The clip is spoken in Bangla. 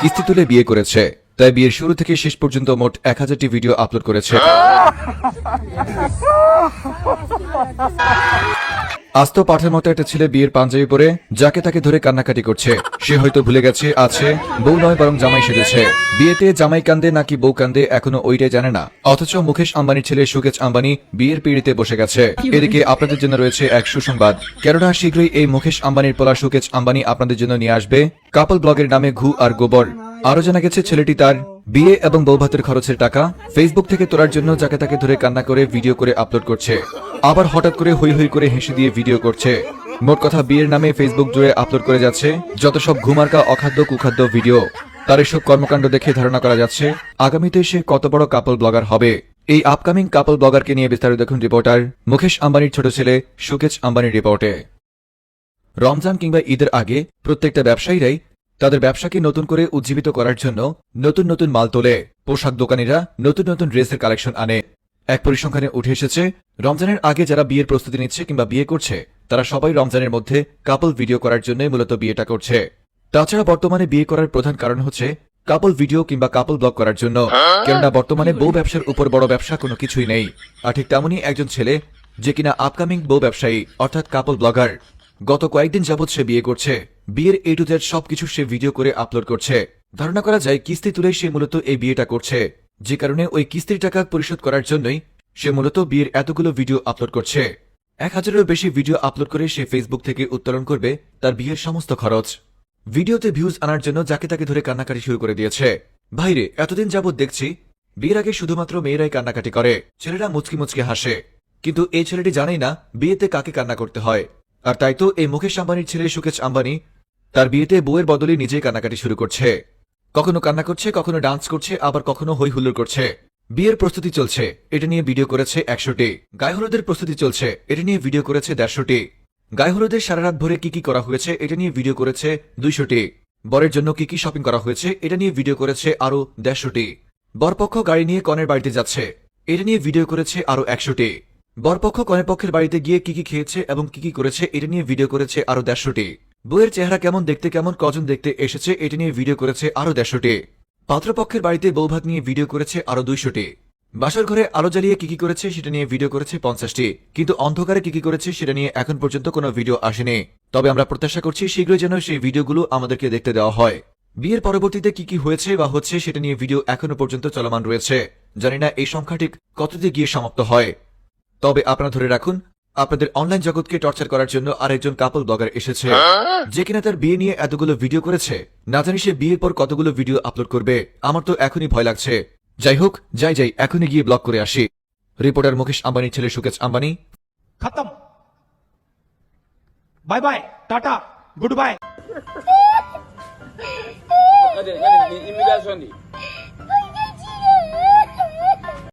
কিস্তি তুলে বিয়ে করেছে, তাই বিয়ের শুরু থেকে শেষ পর্যন্ত মোট 1000টি ভিডিও আপলোড করেছে। আস্ত পাঠের মতো একটা ছেলে বিয়ের পাঞ্জাবি পরে যাকে তাকে ধরে কান্নাকাটি করছে। সে হয়তো ভুলে গেছে আছে বউ নয় বরং জামাই সেজেছে। বিয়েতে জামাই কান্দে নাকি বউ কান্দে এখনো ওইটাই জানে না। অথচ মুকেশ আম্বানির ছেলে সুকেশ আম্বানি বিয়ের পিঁড়িতে বসে গেছে। এদিকে আপনাদের জন্য রয়েছে এক সুসংবাদ, কেননা শীঘ্রই এই মুকেশ আম্বানির পোলা সুকেশ আম্বানি আপনাদের জন্য নিয়ে আসবে কাপল ব্লগের নামে ঘু আর গোবর। আরো জানা গেছে ছেলেটি তার বিয়ে এবং বৌভাতের খরচের টাকা ফেসবুক থেকে তোলার জন্য যাকে তাকে ধরে কান্না করে ভিডিও করে আপলোড করছে, আবার হঠাৎ করে হই হই করে হেসে দিয়ে ভিডিও করছে। মোট কথা বিয়ের নামে ফেসবুক জুড়ে আপলোড করে যাচ্ছে যত সব ঘুমার্কা অখাদ্য কুখাদ্য ভিডিও। তার এসব কর্মকাণ্ড দেখে ধারণা করা যাচ্ছে আগামীতে সে কত বড় কাপল ব্লগার হবে। এই আপকামিং কাপল ব্লগারকে নিয়ে বিস্তারিত দেখুন রিপোর্টার মুকেশ আম্বানির ছোট ছেলে সুকেশ আম্বানির রিপোর্টে। রমজান কিংবা ঈদের আগে প্রত্যেকটা ব্যবসায়ীরাই তাদের ব্যবসাকে নতুন করে উজ্জীবিত করার জন্য নতুন নতুন মাল তোলে। পোশাক দোকানিরা নতুন নতুন ড্রেসের কালেকশন আনে। এক পরিসংখ্যানে উঠে এসেছে রমজানের আগে যারা বিয়ের প্রস্তুতি নিচ্ছে কিংবা বিয়ে করছে তারা সবাই রমজানের মধ্যে কাপল ভিডিও করার জন্যই মূলত বিয়েটা করছে। তাছাড়া বর্তমানে বিয়ে করার প্রধান কারণ হচ্ছে কাপল ভিডিও কিংবা কাপল ব্লগ করার জন্য, কেননা বর্তমানে বউ ব্যবসার উপর বড় ব্যবসা কোনো কিছুই নেই। আর ঠিক তেমনই একজন ছেলে যে কিনা আপকামিং বউ ব্যবসায়ী অর্থাৎ কাপল ব্লগার, গত কয়েকদিন যাবৎ সে বিয়ে করছে। বিয়ের A to Z সবকিছু সে ভিডিও করে আপলোড করছে। ধারণা করা যায় কিস্তি তুলে সে মূলত এই বিয়েটা করছে, যে কারণে ওই কিস্তির টাকা পরিশোধ করার জন্যই সে মূলত বিয়ের এতগুলো ভিডিও আপলোড করছে। 1000-এরও বেশি ভিডিও আপলোড করে সে ফেসবুক থেকে উত্তোলন করবে তার বিয়ের সমস্ত খরচ। ভিডিওতে ভিউজ আনার জন্য যাকে তাকে ধরে কান্নাকাটি শুরু করে দিয়েছে। ভাইরে, এতদিন যাবৎ দেখছি বিয়ের আগে শুধুমাত্র মেয়েরাই কান্নাকাটি করে, ছেলেরা মুচকি মুচকি হাসে, কিন্তু এই ছেলেটি জানেই না বিয়েতে কাকে কান্না করতে হয়। আর তাই তো এই মুকেশ আম্বানির ছেলে সুকেশ আম্বানি তার বিয়েতে বউয়ের বদলে নিজেই কান্নাকাটি শুরু করছে। কখনো কান্না করছে, কখনো ডান্স করছে, আবার কখনো হই হুল্লোড় করছে। বিয়ের প্রস্তুতি চলছে, এটা নিয়ে ভিডিও করেছে 100টি। গায়ে হলুদের প্রস্তুতি চলছে, এটা নিয়ে ভিডিও করেছে 150টি। গায়ে হলুদের সারা রাত ভরে কি কি করা হয়েছে এটা নিয়ে ভিডিও করেছে 200টি। বরের জন্য কি কি শপিং করা হয়েছে এটা নিয়ে ভিডিও করেছে আরো 150টি। বরপক্ষ গাড়ি নিয়ে কনের বাড়িতে যাচ্ছে, এটা নিয়ে ভিডিও করেছে আরো 100টি। বরপক্ষ কনের পক্ষের বাড়িতে গিয়ে কি কি খেয়েছে এবং কি কি করেছে এটা নিয়ে ভিডিও করেছে আরো 150টি। বইয়ের চেহারা কেমন দেখতে, কেমন কজন দেখতে এসেছে এটা নিয়ে ভিডিও করেছে আরো 150টি। পাত্রপক্ষের বাড়িতে বৌভাত নিয়ে ভিডিও করেছে আরো 200টি। বাসর ঘরে আলো জ্বালিয়ে কি কি করেছে সেটা নিয়ে ভিডিও করেছে 50টি। কিন্তু অন্ধকারে কি কি করেছে সেটা নিয়ে এখন পর্যন্ত কোনো ভিডিও আসেনি। তবে আমরা প্রত্যাশা করছি শীঘ্রই যেন সেই ভিডিওগুলো আমাদেরকে দেখতে দেওয়া হয়। বিয়ের পরবর্তীতে কি কি হয়েছে বা হচ্ছে সেটা নিয়ে ভিডিও এখনো পর্যন্ত চলমান রয়েছে। জানি না এই সংখ্যা ঠিক কতদিন গিয়ে সমাপ্ত হয়। তবে আপনারা ধরে রাখুন, আপনাদের অনলাইন জগৎকে টর্চার করার জন্য আরেকজন কাপল ব্লগার এসেছে, যে কিনা তার বিয়ে নিয়ে এতগুলো ভিডিও করেছে। না জানি সে বিয়ের পর কতগুলো ভিডিও আপলোড করবে। আমার তো এখনই ভয় লাগছে। যাই হোক, যাই এখনই গিয়ে ব্লগ করে আসি। রিপোর্টার মুকেশ আম্বানির ছেলে সুকেশ আম্বানি। खत्म, bye bye, tata, goodbye. Ada immigration ni.